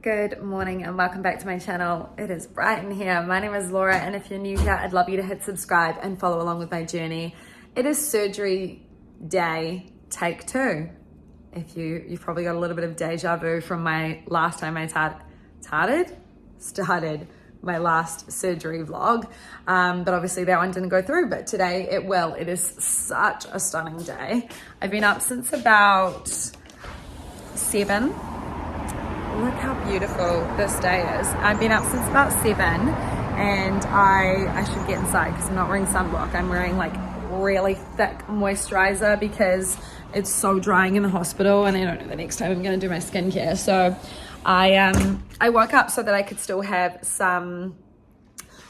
Good morning and welcome back to my channel. It is bright in here. My name is Laura, and if you're new here, I'd love you to hit subscribe and follow along with my journey. It is surgery day, take 2. If you've probably got a little bit of deja vu from my last time I started my last surgery vlog, but obviously that one didn't go through, but today it will. It is such a stunning day. I've been up since about 7. Look how beautiful this day is. I've been up since about 7, and I should get inside because I'm not wearing sunblock. I'm wearing like really thick moisturizer because it's so drying in the hospital, and I don't know the next time I'm gonna do my skincare. So I woke up so that I could still have some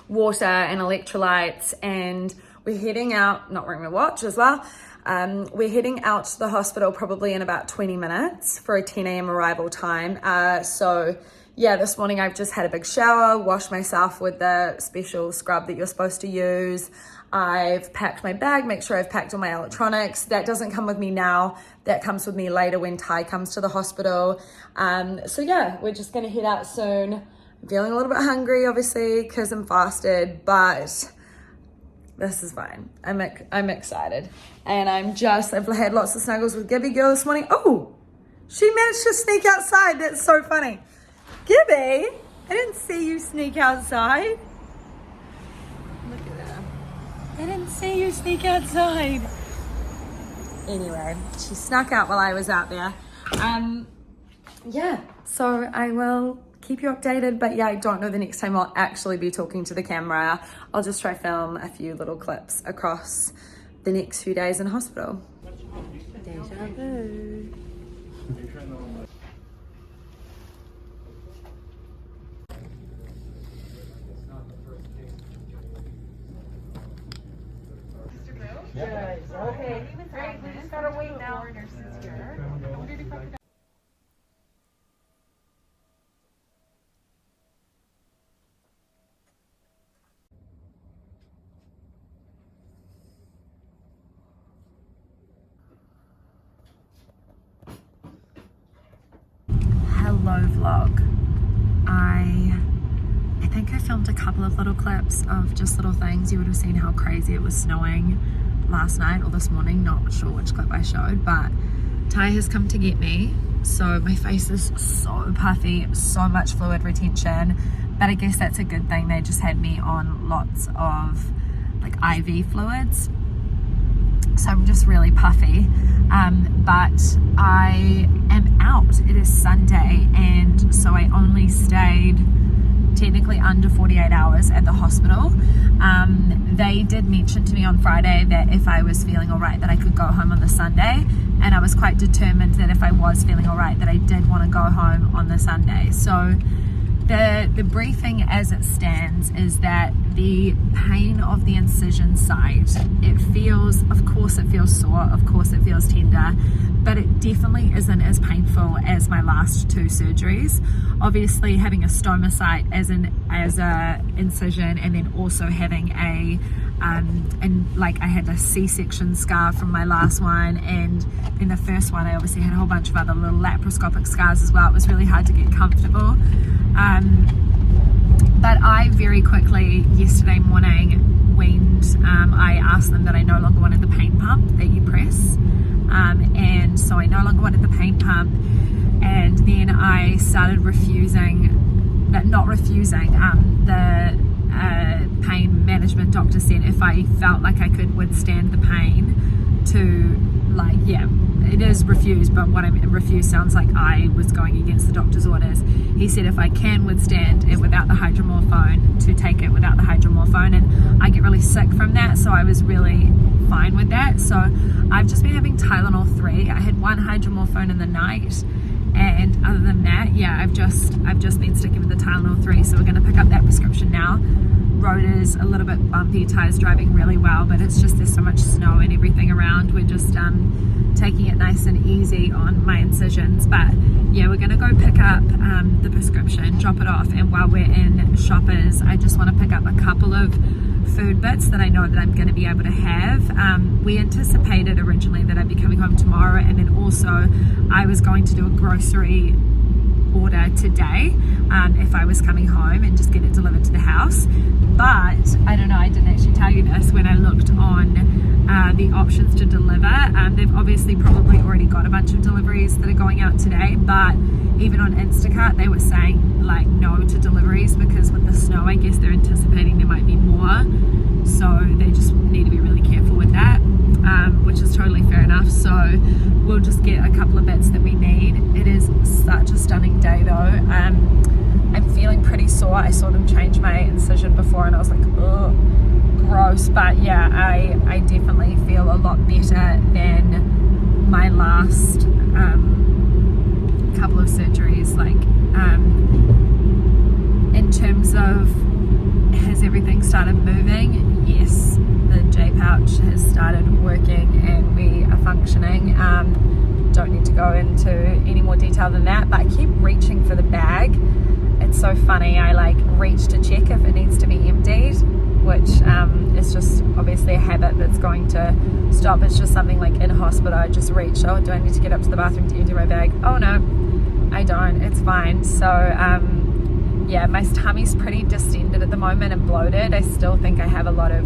water and electrolytes, and we're heading out, not wearing my watch as well. We're heading out to the hospital probably in about 20 minutes for a 10 a.m. arrival time. So yeah, this morning I've just had a big shower, washed myself with the special scrub that you're supposed to use. I've packed my bag, make sure I've packed all my electronics. That doesn't come with me now. That comes with me later when Ty comes to the hospital. So yeah, we're just gonna head out soon. I'm feeling a little bit hungry, obviously, because I'm fasted, but this is fine. I'm excited. And I've had lots of snuggles with Gibby girl this morning. Oh, she managed to sneak outside. That's so funny. Gibby, I didn't see you sneak outside. Look at her. I didn't see you sneak outside. Anyway, she snuck out while I was out there. Yeah, so I will keep you updated, but yeah, I don't know the next time I'll actually be talking to the camera. I'll just try film a few little clips across the next few days in hospital. Deja vu. Okay, great. We just gotta wait now. Hello vlog. I think I filmed a couple of little clips of just little things. You would have seen how crazy it was snowing last night or this morning, not sure which clip I showed, but Ty has come to get me. So my face is so puffy, so much fluid retention, but I guess that's a good thing. They just had me on lots of like IV fluids, so I'm just really puffy, but I am out. It is Sunday, and so I only stayed technically under 48 hours at the hospital. They did mention to me on Friday that if I was feeling all right that I could go home on the Sunday, and I was quite determined that if I was feeling all right that I did want to go home on the Sunday. So the briefing as it stands is that the pain of the incision site, it feels, of course it feels sore, of course it feels tender, but it definitely isn't as painful as my last 2 surgeries. Obviously having a stoma site as a incision, and then also having I had a C-section scar from my last one, and in the first one I obviously had a whole bunch of other little laparoscopic scars as well. It was really hard to get comfortable. But I very quickly yesterday morning went, I asked them that I no longer wanted the pain pump that you press, and so I no longer wanted the pain pump, and then I started not refusing. The pain management doctor said if I felt like I could withstand the pain to, like, yeah, it is refused, but what I mean refused sounds like I was going against the doctor's orders. He said if I can withstand it without the hydromorphone, to take it without the hydromorphone, and I get really sick from that, so I was really fine with that. So I've just been having Tylenol 3. I had 1 hydromorphone in the night, and other than that, yeah, I've just been sticking with the Tylenol 3. So we're going to pick up that prescription now. Road is a little bit bumpy. Ty's driving really well, but it's just there's so much snow and everything around. We're just taking it nice and easy on my incisions. But yeah, we're gonna go pick up the prescription, drop it off, and while we're in Shoppers, I just want to pick up a couple of food bits that I know that I'm going to be able to have. We anticipated originally that I'd be coming home tomorrow, and then also I was going to do a grocery order today if I was coming home and just get it delivered to the house. But I don't know, I didn't actually tell you this when I looked on the options to deliver. They've obviously probably already got a bunch of deliveries that are going out today, but even on Instacart they were saying like no to deliveries because with the snow I guess they're anticipating there might be more, so they just need to be really careful with that, which is totally fair enough. So we'll just get a couple of bits that we need. It is such a stunning day though. I'm feeling pretty sore. I saw them change my incision before and I was like, oh, gross. But yeah, I definitely feel a lot better than my last couple of surgeries. Like in terms of has everything started moving? Yes, the J pouch has started working and we are functioning. Don't need to go into any more detail than that, but I keep reaching for the bag. It's so funny, I like reach to check if it needs to be emptied, which is just obviously a habit that's going to stop. It's just something like in hospital, I just reach, oh, do I need to get up to the bathroom to empty my bag? Oh no, I don't, it's fine. So yeah, my tummy's pretty distended at the moment and bloated. I still think I have a lot of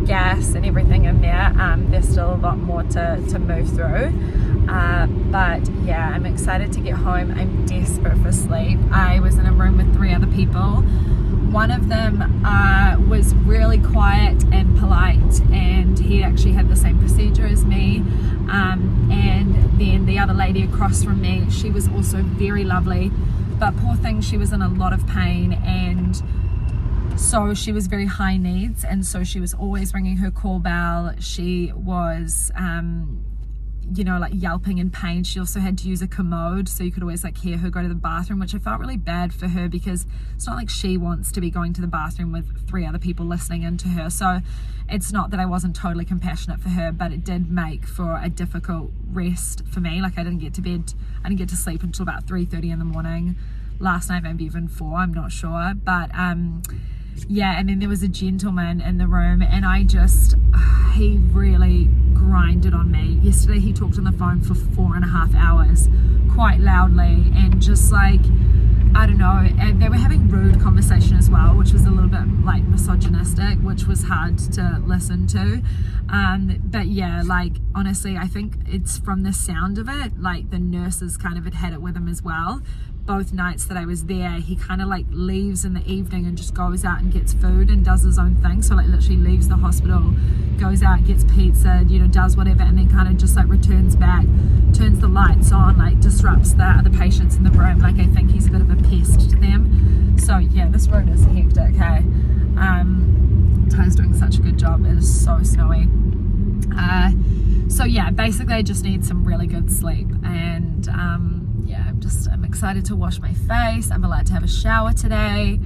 gas and everything in there. There's still a lot more to move through. But yeah, I'm excited to get home. I'm desperate for sleep. I was in a room with 3 other people. One of them was really quiet and polite, and he actually had the same procedure as me. And then the other lady across from me, she was also very lovely, but poor thing, she was in a lot of pain, and so she was very high needs, and so she was always ringing her call bell. She was you know, like yelping in pain. She also had to use a commode, so you could always like hear her go to the bathroom, which I felt really bad for her because it's not like she wants to be going to the bathroom with 3 other people listening into her. So it's not that I wasn't totally compassionate for her, but it did make for a difficult rest for me. Like I didn't get to sleep until about 3:30 in the morning last night, maybe even 4, I'm not sure. But yeah, and then there was a gentleman in the room, and he really grinded on me. Yesterday he talked on the phone for 4.5 hours quite loudly, and just like, I don't know, and they were having rude conversation as well, which was a little bit like misogynistic, which was hard to listen to. But yeah, like honestly, I think it's from the sound of it, like the nurses kind of had it with him as well. Both nights that I was there, he kind of like leaves in the evening and just goes out and gets food and does his own thing. So like literally leaves the hospital, goes out, gets pizza, you know, does whatever, and then kind of just like returns back, turns the lights on, like disrupts the other patients in the room. Like I think he's a bit of a pest to them. So yeah, this road is hectic, hey. Ty's doing such a good job. It is so snowy. So yeah, basically I just need some really good sleep, and yeah, I'm excited to wash my face. I'm allowed to have a shower today,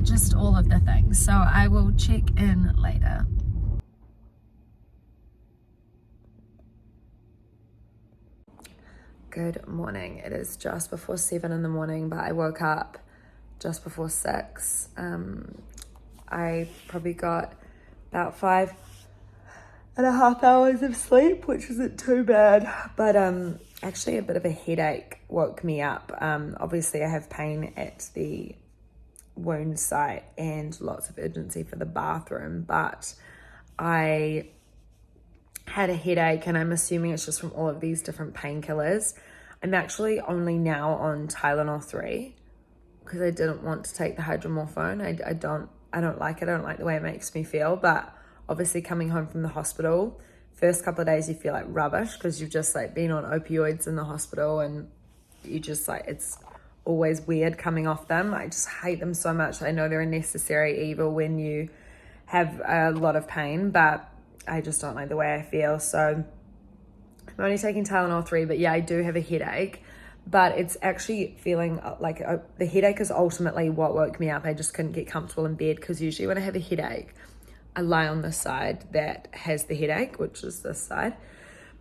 just all of the things. So I will check in later. Good morning. It is just before 7 in the morning, but I woke up just before 6. I probably got about 5.5 hours of sleep, which isn't too bad, but actually a bit of a headache woke me up. Obviously I have pain at the wound site and lots of urgency for the bathroom, but I had a headache, and I'm assuming it's just from all of these different painkillers. I'm actually only now on Tylenol 3 because I didn't want to take the hydromorphone. I don't like it. I don't like the way it makes me feel, but obviously coming home from the hospital, first couple of days you feel like rubbish because you've just like been on opioids in the hospital, and you just like, it's always weird coming off them. I just hate them so much. I know they're a necessary evil when you have a lot of pain, but I just don't like the way I feel. So I'm only taking Tylenol 3, but yeah, I do have a headache, but it's actually feeling like the headache is ultimately what woke me up. I just couldn't get comfortable in bed because usually when I have a headache, I lie on the side that has the headache, which is this side,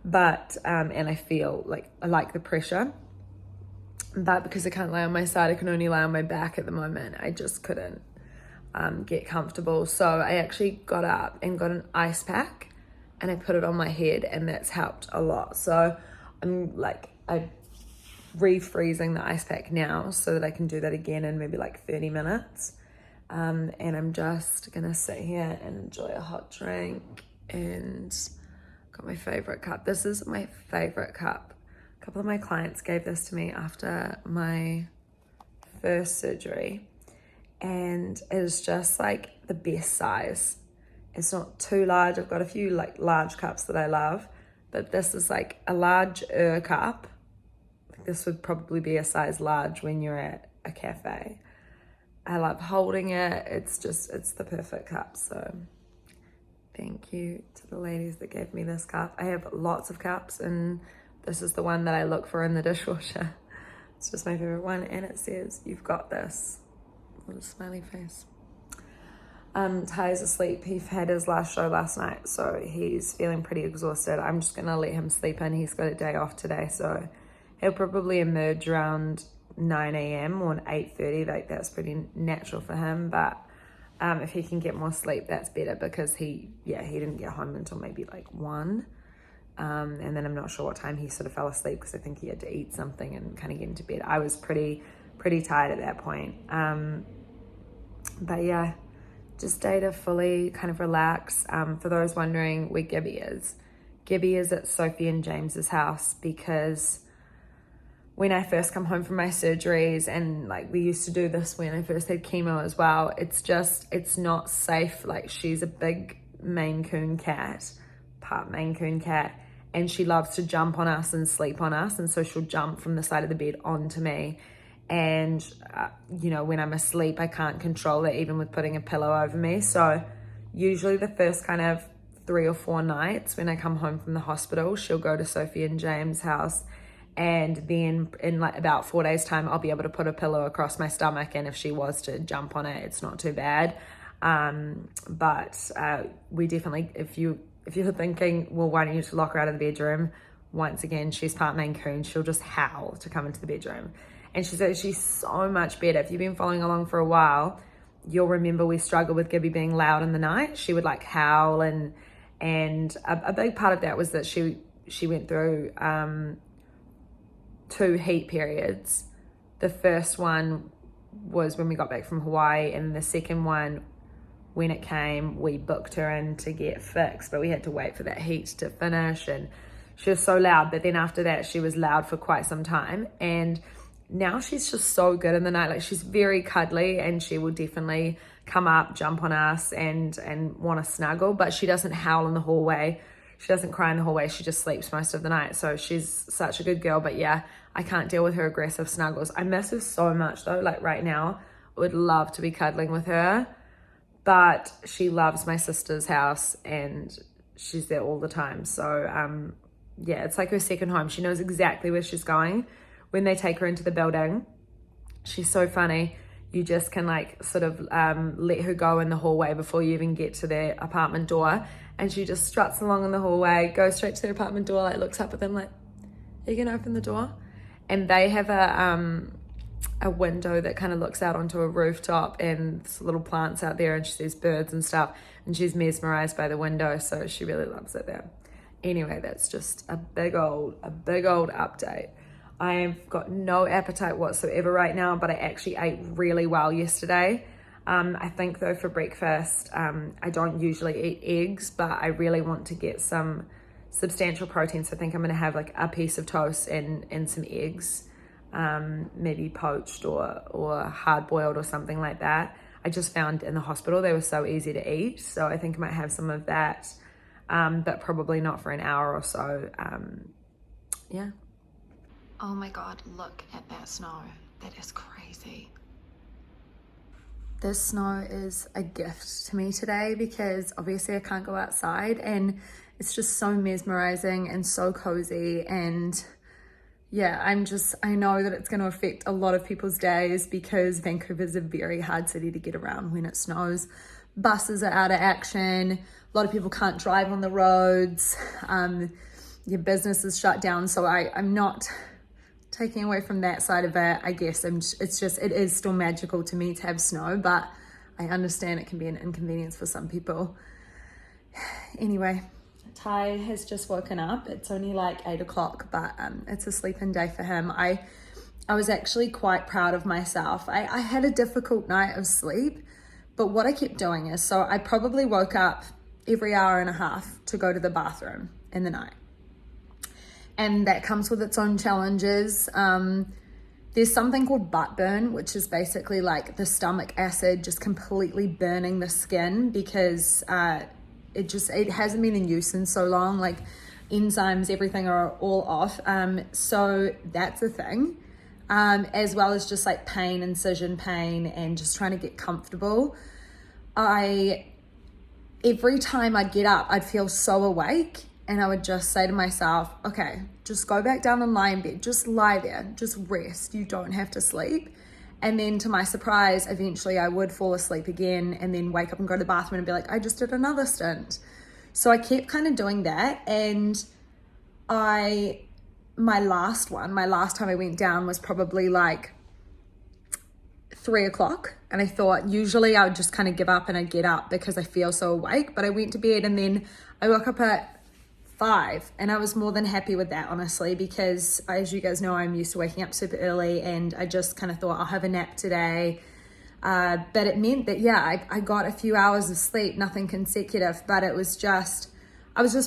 but and I feel like I like the pressure, but because I can't lie on my side, I can only lie on my back at the moment. I just couldn't get comfortable, so I actually got up and got an ice pack and I put it on my head, and that's helped a lot. So I'm like, I refreezing the ice pack now so that I can do that again in maybe like 30 minutes. And I'm just gonna sit here and enjoy a hot drink, and got my favorite cup. This is my favorite cup. A couple of my clients gave this to me after my first surgery, and it is just like the best size. It's not too large. I've got a few like large cups that I love, but this is like a larger cup. This would probably be a size large when you're at a cafe. I love holding it. It's the perfect cup. So thank you to the ladies that gave me this cup. I have lots of cups, and this is the one that I look for in the dishwasher. It's just my favorite one, and it says, "You've got this." Little smiley face. Ty's asleep. He had his last show last night, so he's feeling pretty exhausted. I'm just gonna let him sleep in. He's got a day off today, so he'll probably emerge around 9 a.m. or 8:30. Like, that's pretty natural for him, but if he can get more sleep, that's better, because he didn't get home until maybe like 1. And then I'm not sure what time he sort of fell asleep, because I think he had to eat something and kind of get into bed. I was pretty tired at that point. But yeah, just day to fully kind of relax. For those wondering where Gibby is at Sophie and James's house, because when I first come home from my surgeries, and like we used to do this when I first had chemo as well, it's not safe. Like, she's a big Maine Coon cat, part Maine Coon cat, and she loves to jump on us and sleep on us, and so she'll jump from the side of the bed onto me. And when I'm asleep, I can't control it, even with putting a pillow over me. So usually the first kind of 3 or 4 nights when I come home from the hospital, she'll go to Sophie and James' house, and then in like about 4 days time, I'll be able to put a pillow across my stomach, and if she was to jump on it, it's not too bad. But we definitely, if you're thinking, well, why don't you just lock her out of the bedroom? Once again, she's part Maine Coon. She'll just howl to come into the bedroom. And she's so much better. If you've been following along for a while, you'll remember we struggled with Gibby being loud in the night. She would like howl, and a big part of that was that she went through 2 heat periods. The first one was when we got back from Hawaii, and the second one, when it came, we booked her in to get fixed, but we had to wait for that heat to finish, and she was so loud. But then after that, she was loud for quite some time, and now she's just so good in the night. Like, she's very cuddly, and she will definitely come up, jump on us, and want to snuggle, but she doesn't howl in the hallway. She doesn't cry in the hallway. She just sleeps most of the night. So she's such a good girl. But yeah, I can't deal with her aggressive snuggles. I miss her so much though. Like, right now, I would love to be cuddling with her, but she loves my sister's house, and she's there all the time. So yeah, it's like her second home. She knows exactly where she's going when they take her into the building. She's so funny. You just can like sort of let her go in the hallway before you even get to their apartment door, and she just struts along in the hallway, goes straight to their apartment door, like looks up at them like, "Are you gonna open the door?" And they have a window that kind of looks out onto a rooftop, and there's little plants out there, and she sees birds and stuff, and she's mesmerized by the window, so she really loves it there. Anyway, that's just a big old update. I've got no appetite whatsoever right now, but I actually ate really well yesterday. I think though for breakfast, I don't usually eat eggs, but I really want to get some substantial protein. So I think I'm gonna have like a piece of toast and some eggs, maybe poached or hard boiled or something like that. I just found in the hospital they were so easy to eat, so I think I might have some of that, but probably not for an hour or so. Yeah. Oh my God, look at that snow. That is crazy. This snow is a gift to me today, because obviously I can't go outside, and it's just so mesmerizing and so cozy. And yeah, I know that it's going to affect a lot of people's days, because Vancouver's a very hard city to get around when it snows. Buses are out of action. A lot of people can't drive on the roads. Your business is shut down. So I'm not taking away from that side of it. I guess it is still magical to me to have snow, but I understand it can be an inconvenience for some people. Anyway, Ty has just woken up. It's only like 8 o'clock, but it's a sleep-in day for him. I I was actually quite proud of myself. I had a difficult night of sleep, but what I kept doing is, so I probably woke up every hour and a half to go to the bathroom in the night. And that comes with its own challenges. There's something called butt burn, which is basically like the stomach acid just completely burning the skin because it hasn't been in use in so long. Like enzymes, everything are all off. So that's a thing. As well as just like pain, incision pain, and just trying to get comfortable. Every time I'd get up, I'd feel so awake, and I would just say to myself, okay, just go back down and lie in bed. Just lie there. Just rest. You don't have to sleep. And then to my surprise, eventually I would fall asleep again and then wake up and go to the bathroom and be like, I just did another stint. So I kept kind of doing that. And my last time I went down was probably like 3:00. And I thought usually I would just kind of give up and I'd get up because I feel so awake. But I went to bed and then I woke up at 5, and I was more than happy with that, honestly, because as you guys know, I'm used to waking up super early, and I just kind of thought I'll have a nap today. But it meant that, yeah, I got a few hours of sleep, nothing consecutive, but I was just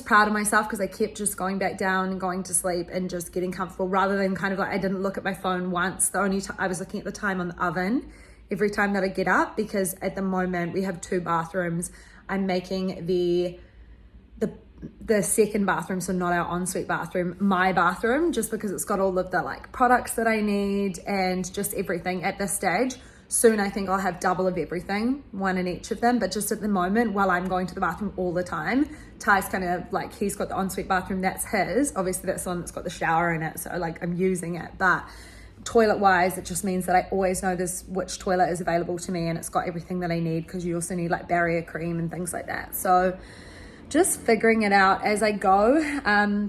proud of myself because I kept just going back down and going to sleep and just getting comfortable rather than kind of like, I didn't look at my phone once. The only time I was looking at the time on the oven every time that I get up, because at the moment we have 2 bathrooms. I'm making the second bathroom, so not our ensuite bathroom, my bathroom, just because it's got all of the like products that I need and just everything at this stage. Soon I think I'll have double of everything, one in each of them, but just at the moment, while I'm going to the bathroom all the time, Ty's kind of like, he's got the ensuite bathroom, that's his. Obviously that's the one that's got the shower in it, so like I'm using it, but toilet wise, it just means that I always know which toilet is available to me, and it's got everything that I need, because you also need like barrier cream and things like that. So just figuring it out as I go.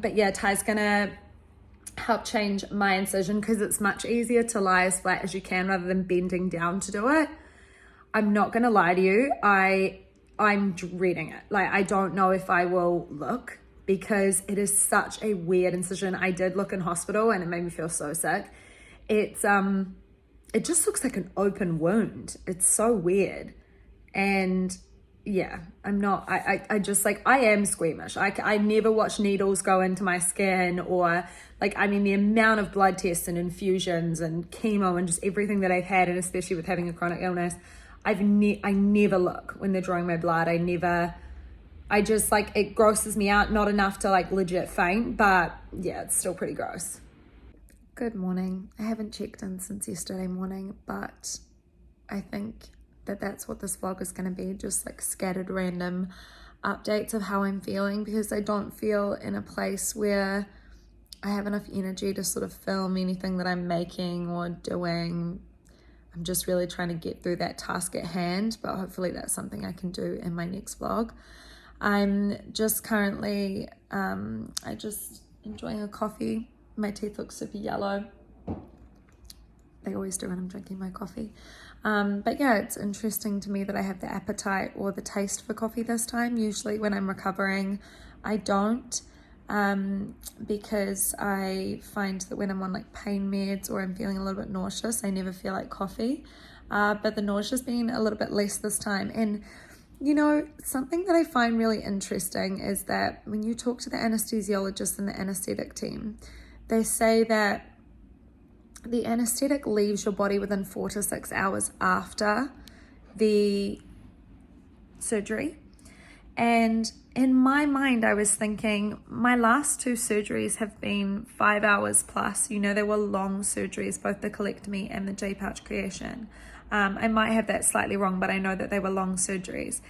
But yeah, Ty's gonna help change my incision because it's much easier to lie as flat as you can rather than bending down to do it. I'm not gonna lie to you, I'm dreading it. Like, I don't know if I will look, because it is such a weird incision. I did look in hospital and it made me feel so sick. It just looks like an open wound. It's so weird. And yeah, I just like, I am squeamish. I never watch needles go into my skin, or like, I mean, the amount of blood tests and infusions and chemo and just everything that I've had, and especially with having a chronic illness, I never look when they're drawing my blood. I just like, it grosses me out, not enough to like legit faint, but yeah, it's still pretty gross. Good morning. I haven't checked in since yesterday morning, but I think that's what this vlog is going to be, just like scattered random updates of how I'm feeling, because I don't feel in a place where I have enough energy to sort of film anything that I'm making or doing. I'm just really trying to get through that task at hand, but hopefully that's something I can do in my next vlog. I'm just currently enjoying a coffee. My teeth look super yellow. They always do when I'm drinking my coffee. But yeah, it's interesting to me that I have the appetite or the taste for coffee this time. Usually when I'm recovering, I don't, because I find that when I'm on like pain meds or I'm feeling a little bit nauseous, I never feel like coffee. But the nausea's been a little bit less this time. And you know, something that I find really interesting is that when you talk to the anesthesiologist and the anesthetic team, they say that the anesthetic leaves your body within 4 to 6 hours after the surgery. And in my mind, I was thinking, my last 2 surgeries have been 5 hours plus. You know, they were long surgeries, both the colectomy and the J-pouch creation. I might have that slightly wrong, but I know that they were long surgeries.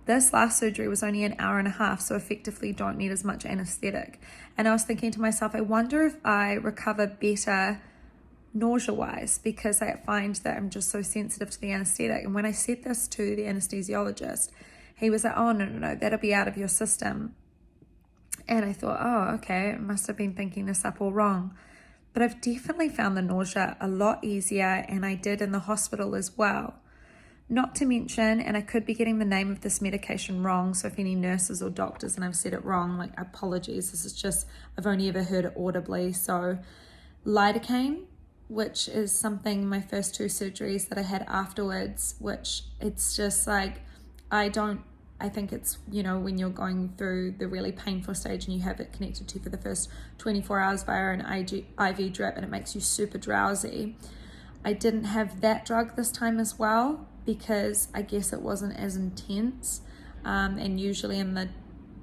This last surgery was only an hour and a half, so effectively don't need as much anesthetic. And I was thinking to myself, I wonder if I recover better nausea-wise, because I find that I'm just so sensitive to the anesthetic. And when I said this to the anesthesiologist, he was like, oh, no, that'll be out of your system. And I thought, oh, okay, I must have been thinking this up all wrong. But I've definitely found the nausea a lot easier, and I did in the hospital as well. Not to mention, and I could be getting the name of this medication wrong, so if any nurses or doctors and I've said it wrong, like, apologies. This is just, I've only ever heard it audibly. So lidocaine, which is something, my first 2 surgeries that I had afterwards, which it's just like, I think it's, when you're going through the really painful stage and you have it connected to you for the first 24 hours via an IV drip, and it makes you super drowsy. I didn't have that drug this time as well, because I guess it wasn't as intense. And usually in the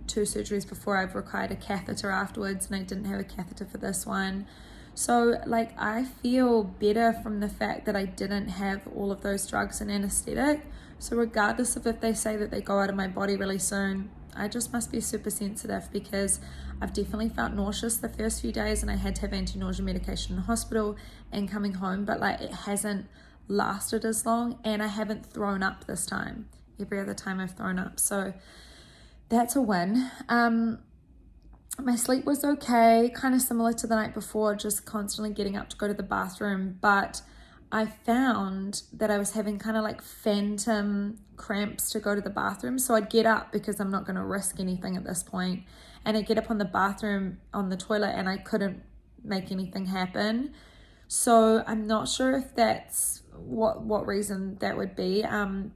2 surgeries before, I've required a catheter afterwards, and I didn't have a catheter for this one. So like, I feel better from the fact that I didn't have all of those drugs and anesthetic. So regardless of if they say that they go out of my body really soon, I just must be super sensitive, because I've definitely felt nauseous the first few days, and I had to have anti-nausea medication in the hospital and coming home, but like, it hasn't lasted as long, and I haven't thrown up this time. Every other time I've thrown up, so that's a win. My sleep was okay, kind of similar to the night before, just constantly getting up to go to the bathroom, but I found that I was having kind of like phantom cramps to go to the bathroom. So I'd get up, because I'm not going to risk anything at this point, and I'd get up on the toilet, and I couldn't make anything happen. So I'm not sure if that's what reason that would be,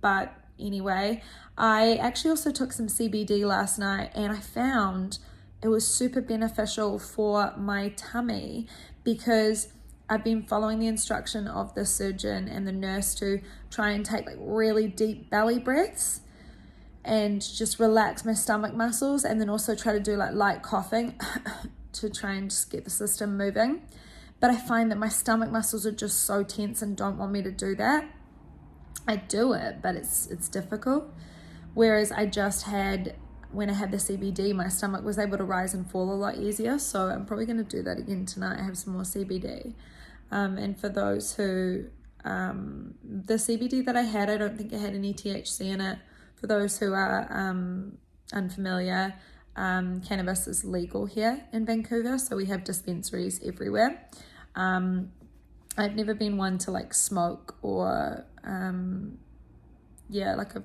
but anyway, I actually also took some CBD last night, and I found it was super beneficial for my tummy, because I've been following the instruction of the surgeon and the nurse to try and take like really deep belly breaths and just relax my stomach muscles, and then also try to do like light coughing to try and just get the system moving. But I find that my stomach muscles are just so tense and don't want me to do that. I do it, but it's difficult. Whereas when I had the CBD, my stomach was able to rise and fall a lot easier. So I'm probably going to do that again tonight. I have some more CBD. And for those who, the CBD that I had, I don't think it had any THC in it. For those who are unfamiliar, cannabis is legal here in Vancouver, so we have dispensaries everywhere. I've never been one to like smoke or I've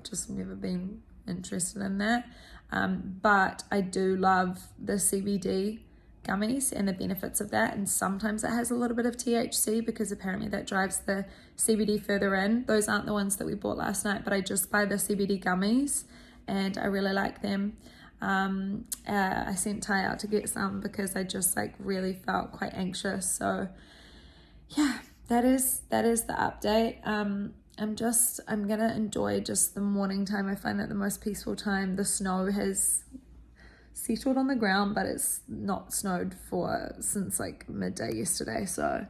just never been interested in that. But I do love the CBD gummies and the benefits of that, and sometimes it has a little bit of THC, because apparently that drives the CBD further in. Those aren't the ones that we bought last night, but I just buy the CBD gummies, and I really like them. I sent Ty out to get some, because I just like really felt quite anxious. So yeah, that is the update. I'm gonna enjoy just the morning time. I find that the most peaceful time. The snow has settled on the ground, but it's not snowed since like midday yesterday, so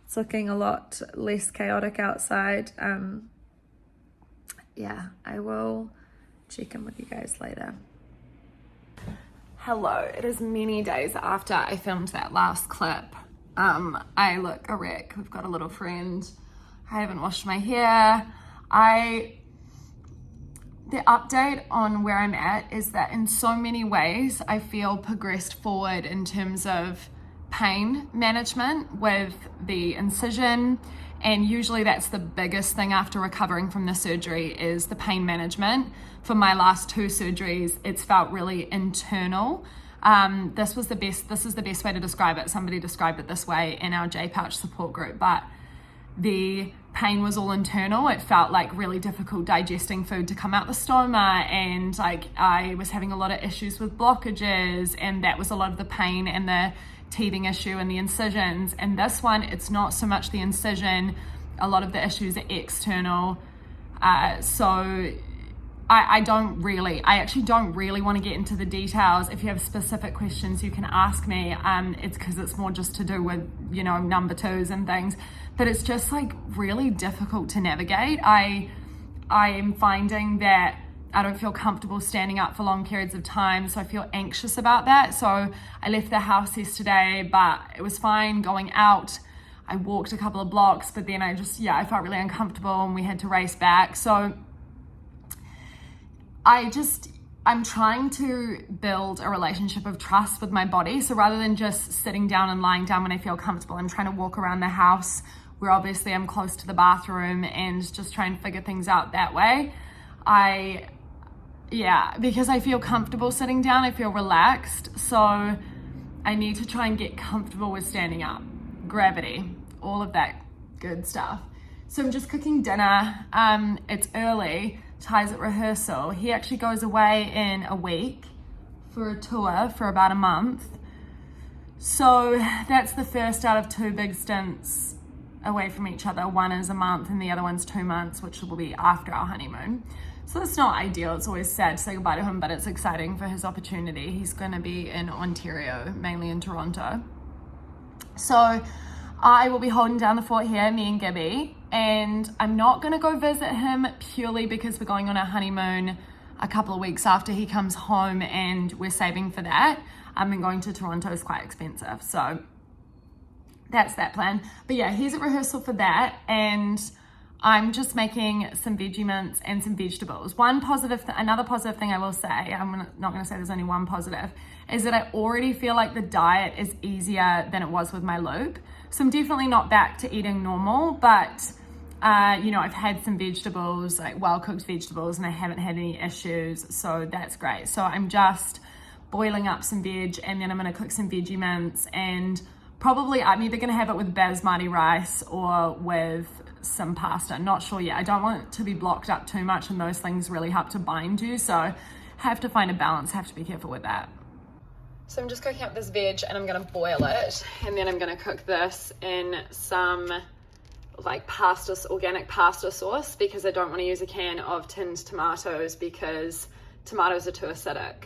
it's looking a lot less chaotic outside. I will check in with you guys later. Hello, it is many days after I filmed that last clip. I look a wreck. We've got a little friend. I haven't washed my hair. The update on where I'm at is that in so many ways I feel progressed forward in terms of pain management with the incision, and usually that's the biggest thing after recovering from the surgery is the pain management. For my last 2 surgeries, it's felt really internal. This is the best way to describe it. Somebody described it this way in our J-Pouch support group, but the pain was all internal. It felt like really difficult digesting food to come out the stoma, and like I was having a lot of issues with blockages, and that was a lot of the pain and the teething issue and the incisions. And this one, it's not so much the incision. A lot of the issues are external. So I actually don't really want to get into the details. If you have specific questions, you can ask me. It's because it's more just to do with, number 2s and things, but it's just like really difficult to navigate. I am finding that I don't feel comfortable standing up for long periods of time, so I feel anxious about that. So I left the house yesterday, but it was fine going out. I walked a couple of blocks, but then I felt really uncomfortable, and we had to race back. So I'm trying to build a relationship of trust with my body. So rather than just sitting down and lying down when I feel comfortable, I'm trying to walk around the house where obviously I'm close to the bathroom, and just try and figure things out that way. Because I feel comfortable sitting down, I feel relaxed. So I need to try and get comfortable with standing up, gravity, all of that good stuff. So I'm just cooking dinner. It's early. Ty's at rehearsal. He actually goes away in a week for a tour for about a month. So that's the first out of 2 big stints away from each other. One is a month and the other one's 2 months, which will be after our honeymoon. So it's not ideal. It's always sad to say goodbye to him, but it's exciting for his opportunity. He's going to be in Ontario, mainly in Toronto. So I will be holding down the fort here, me and Gibby, and I'm not going to go visit him purely because we're going on our honeymoon a couple of weeks after he comes home and we're saving for that. And going to Toronto is quite expensive. So that's that plan. But yeah, he's at rehearsal for that, and I'm just making some veggie mints and some vegetables. Another positive thing I will say, I'm not going to say there's only one positive, is that I already feel like the diet is easier than it was with my loop. So I'm definitely not back to eating normal, but I've had some vegetables, like well-cooked vegetables, and I haven't had any issues. So that's great. So I'm just boiling up some veg, and then I'm going to cook some veggie mints, and probably I'm either going to have it with basmati rice or with some pasta. Not sure yet. I don't want it to be blocked up too much, and those things really help to bind you. So have to find a balance, have to be careful with that. So I'm just cooking up this veg and I'm going to boil it, and then I'm going to cook this in some like organic pasta sauce, because I don't want to use a can of tinned tomatoes because tomatoes are too acidic.